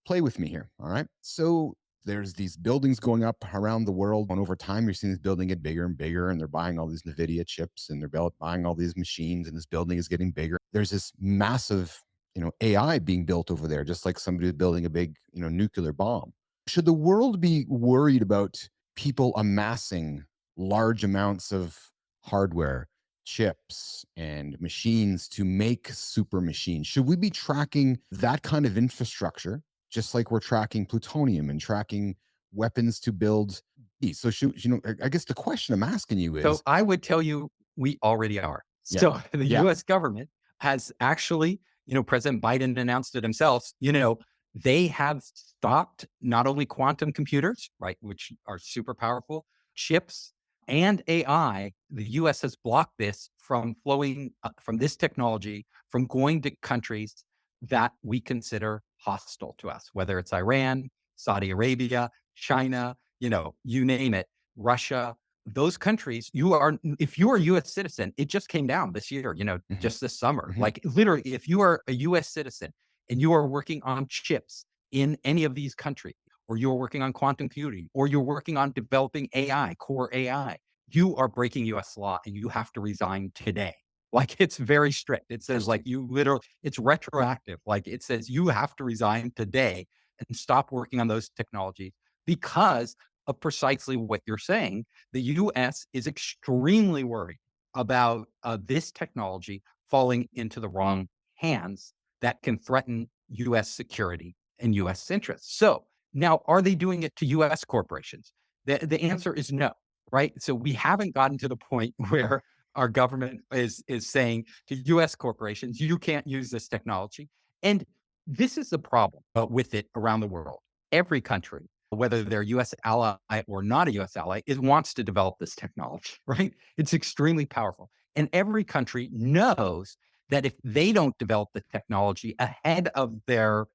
play with me here. All right. So there's these buildings going up around the world, and over time, you're seeing this building get bigger and bigger, and they're buying all these NVIDIA chips, and they're buying all these machines, and this building is getting bigger. There's this massive, AI being built over there, just like somebody building a big, nuclear bomb. Should the world be worried about people amassing large amounts of hardware, chips, and machines to make super machines? Should we be tracking that kind of infrastructure, just like we're tracking plutonium and tracking weapons to build these? So, I guess the question I'm asking you So is, I would tell you we already are. yeah, So the yeah, US government has actually, President Biden announced it himself, they have stopped not only quantum computers, right, which are super powerful, chips and AI. The US has blocked this from flowing from this technology from going to countries that we consider hostile to us, whether it's Iran, Saudi Arabia, China, you name it, Russia, those countries, if you are a US citizen, it just came down this year, hmm just this summer. hmm Like literally, if you are a US citizen and you are working on chips in any of these countries, or you're working on quantum computing, or you're working on developing AI, core AI, you are breaking US law and you have to resign today. Like it's very strict. It says like interesting. you literally, it's retroactive. Like it says you have to resign today and stop working on those technologies because of precisely what you're saying. The US is extremely worried about this technology falling into the wrong hands that can threaten US security and US interests. So now, are they doing it to US corporations? The answer is no, right? So we haven't gotten to the point where our government is saying to US corporations, you can't use this technology. And this is the problem with it around the world. Every country, whether they're a US ally or not a US ally, it wants to develop this technology, right? It's extremely powerful. And every country knows that if they don't develop the technology ahead of their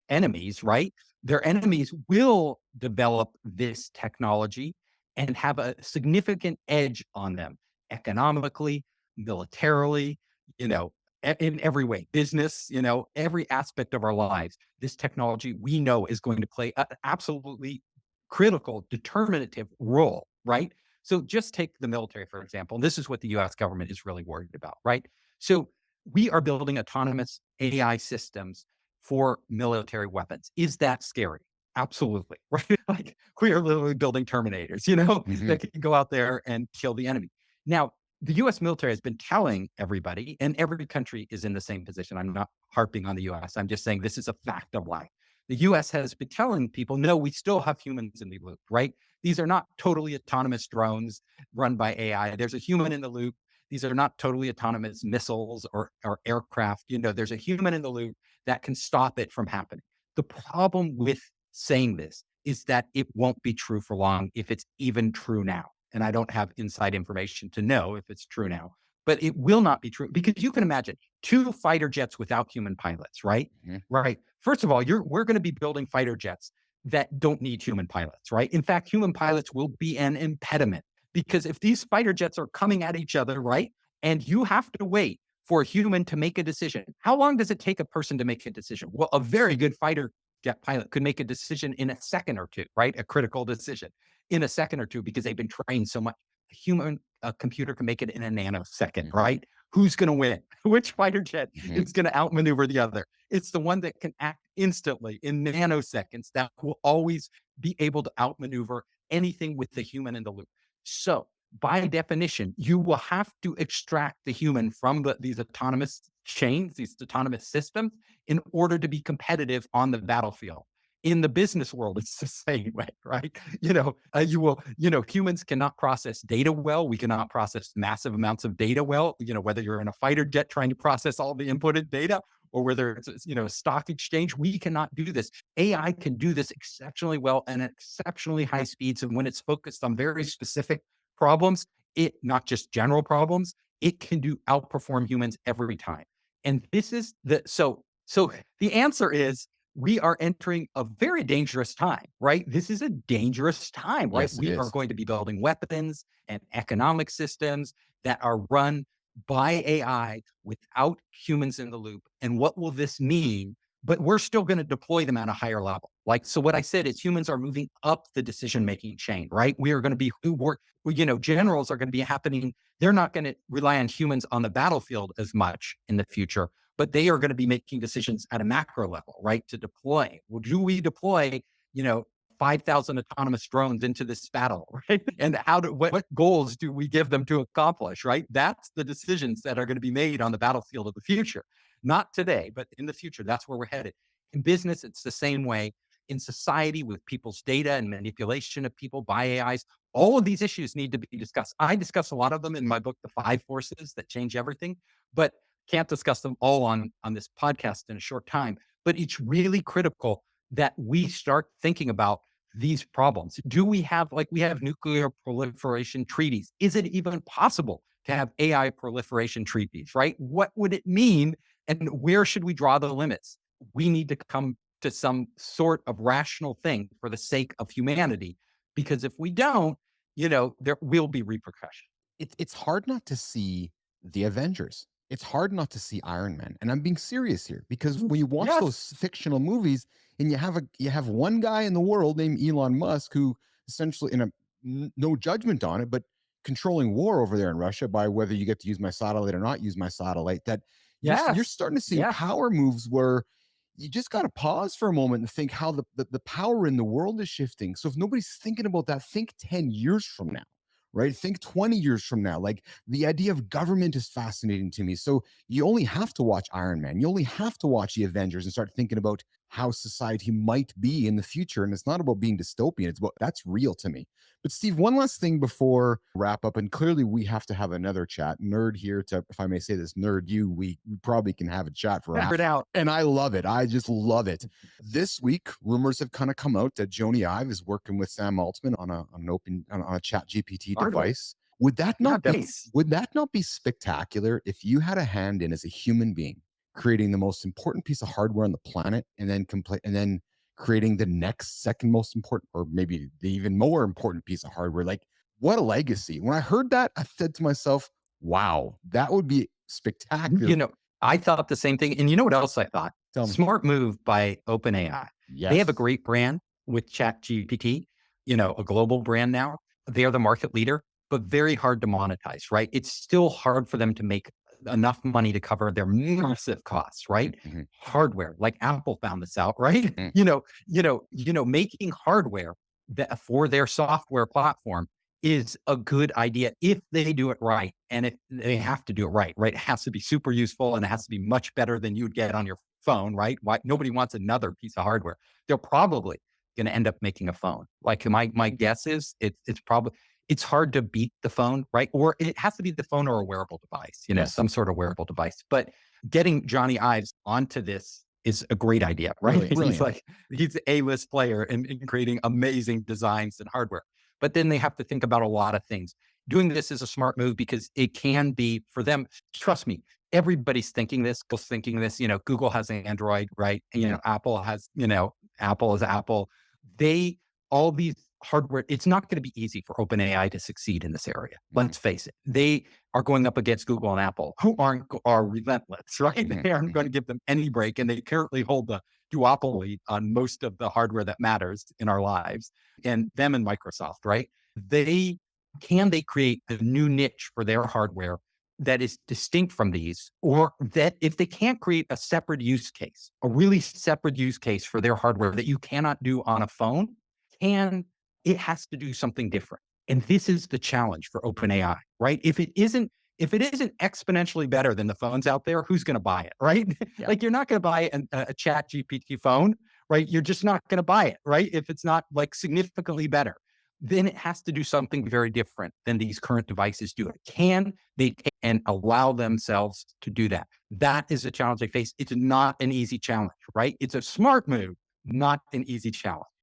enemies, right? Their enemies will develop this technology and have a significant edge on them economically, militarily, you know, in every way, business, every aspect of our lives. This technology we know is going to play an absolutely critical, determinative role, right? So just take the military, for example. This is what the US government is really worried about, right? So we are building autonomous AI systems for military weapons. Is that scary? Absolutely, right? Like we are literally building Terminators, hmm that can go out there and kill the enemy. Now, the US military has been telling everybody, and every country is in the same position. I'm not harping on the US. I'm just saying this is a fact of life. The US has been telling people, no, we still have humans in the loop, right? These are not totally autonomous drones run by AI. There's a human in the loop. These are not totally autonomous missiles or aircraft. There's a human in the loop that can stop it from happening. The problem with saying this is that it won't be true for long if it's even true now. And I don't have inside information to know if it's true now, but it will not be true because you can imagine two fighter jets without human pilots, right? hmm Right. First of all, we're going to be building fighter jets that don't need human pilots, right? In fact, human pilots will be an impediment because if these fighter jets are coming at each other, right? And you have to wait for a human to make a decision. How long does it take a person to make a decision? Well, a very good fighter jet pilot could make a decision in a second or two, right? A critical decision in a second or two because they've been trained so much. A computer can make it in a nanosecond, hmm right? Who's going to win? Which fighter jet hmm is going to outmaneuver the other? It's the one that can act instantly in nanoseconds that will always be able to outmaneuver anything with the human in the loop. So, by definition, you will have to extract the human from these autonomous chains, these autonomous systems, in order to be competitive on the battlefield. In the business world, it's the same way, right? Humans cannot process data well. We cannot process massive amounts of data well. Whether you're in a fighter jet trying to process all the inputted data, or whether it's a stock exchange, we cannot do this. AI can do this exceptionally well and at exceptionally high speeds. And when it's focused on very specific problems, it not just general problems, it can outperform humans every time. And this is so the answer is we are entering a very dangerous time, right? This is a dangerous time, right? Yes, it We are is. going to be building weapons and economic systems that are run by AI without humans in the loop. And what will this mean but we're still going to deploy them at a higher level. Like, so what I said is humans are moving up the decision making chain, right? We are going to be, generals are going to be happening. They're not going to rely on humans on the battlefield as much in the future, but they are going to be making decisions at a macro level, right? To deploy. Well, do we deploy, you know, 5,000 autonomous drones into this battle, right? And what goals do we give them to accomplish, right? That's the decisions that are going to be made on the battlefield of the future. Not today, but in the future, that's where we're headed. In business, it's the same way. In society, with people's data and manipulation of people by AIs, all of these issues need to be discussed. I discuss a lot of them in my book, The Five Forces That Change Everything, but can't discuss them all on this podcast in a short time. But it's really critical that we start thinking about these problems. Do we have, like, we have nuclear proliferation treaties? Is it even possible to have AI proliferation treaties, right? What would it mean and where should we draw the limits? We need to come to some sort of rational thing for the sake of humanity. Because if we don't, there will be repercussions. It's hard not to see the Avengers. It's hard not to see Iron Man, and I'm being serious here because when you watch Yes. those fictional movies and you have one guy in the world named Elon Musk who essentially, in a no judgment on it, but controlling war over there in Russia by whether you get to use my satellite or not use my satellite. That you're Yes. starting to see Yeah. power moves where you just got to pause for a moment and think how the power in the world is shifting. So if nobody's thinking about that, think 10 years from now, right? Think 20 years from now. Like the idea of government is fascinating to me. So you only have to watch Iron Man. You only have to watch the Avengers and start thinking about how society might be in the future. And it's not about being dystopian. It's about that's real to me. But Steve, one last thing before wrap up, and clearly we have to have another chat. Nerd here to, if I may say this, nerd you, we probably can have a chat for Figure it half. out. And I love it. I just love it. This week, rumors have kind of come out that Joni Ive is working with Sam Altman on a Chat GPT Hardware. device. Would that Yeah, not be that's would that not be spectacular if you had a hand in as a human being creating the most important piece of hardware on the planet and then creating the next second most important or maybe the even more important piece of hardware? Like what a legacy. When I heard that, I said to myself, wow, that would be spectacular. you know, I thought the same thing. And you know what else I thought? Tell me. Smart move by OpenAI. They have a Yes. great brand with ChatGPT, a global brand now. They are the market leader, but very hard to monetize, right? It's still hard for them to make enough money to cover their massive costs, right? Mhm. Hardware, like Apple found this out, right? Mm. Making hardware that for their software platform is a good idea if they do it right. And if they have to do it right, right? It has to be super useful and it has to be much better than you'd get on your phone, right? Why nobody wants another piece of hardware. They're probably going to end up making a phone. Like my guess is it's probably it's hard to beat the phone, right? Or it has to be the phone or a wearable device, Yes. some sort of wearable device. But getting Johnny Ives onto this is a great idea, right? Brilliant. He's Brilliant. like he's an A-list player in creating amazing designs and hardware. But then they have to think about a lot of things. Doing this is a smart move because it can be for them. Trust me, everybody's thinking this. Google's thinking this. Google has an Android, right? And, Apple has, Apple is Apple. They all these hardware. It's not going to be easy for OpenAI to succeed in this area. Mhm. Let's face it. They are going up against Google and Apple, who are relentless, right? Mhm. They aren't Mhm. going to give them any break, and they currently hold the duopoly on most of the hardware that matters in our lives and them and Microsoft, right? They they create a new niche for their hardware that is distinct from these, or that if they can't create a separate use case, a really separate use case for their hardware that you cannot do on a phone, can it has to do something different. And this is the challenge for OpenAI, right? If it isn't exponentially better than the phones out there, who's going to buy it, right? Yeah. Like you're not going to buy a Chat GPT phone, right? You're just not going to buy it, right? If it's not like significantly better, then it has to do something very different than these current devices do. It can they take and allow themselves to do that? That is a challenge they face. It's not an easy challenge, right? It's a smart move, not an easy challenge.